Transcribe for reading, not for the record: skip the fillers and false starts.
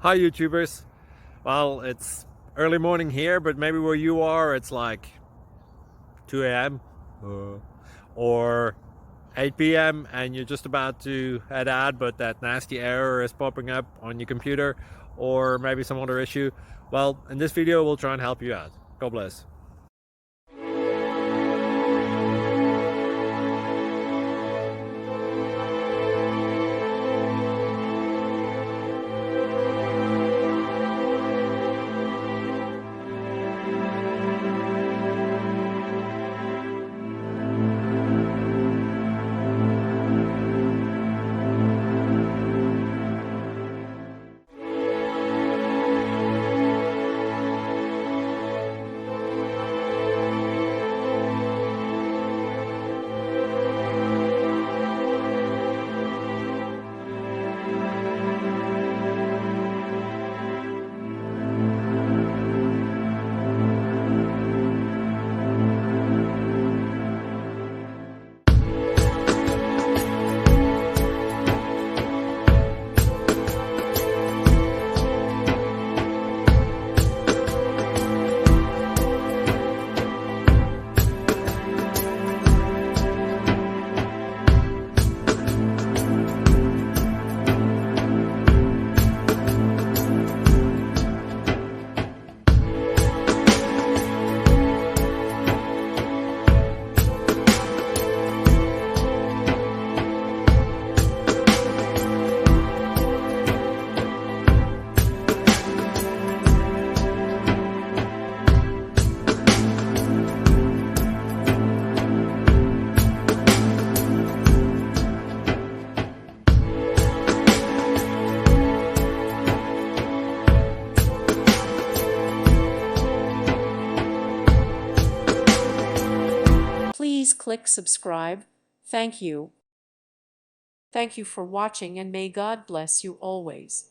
Hi YouTubers. Well, it's early morning here, but maybe where you are it's like 2 a.m. or 8 p.m. and you're just about to head out, but that nasty error is popping up on your computer, or maybe some other issue. Well, in this video we'll try and help you out. God bless. Please click subscribe. Thank you. Thank you for watching, and may God bless you always.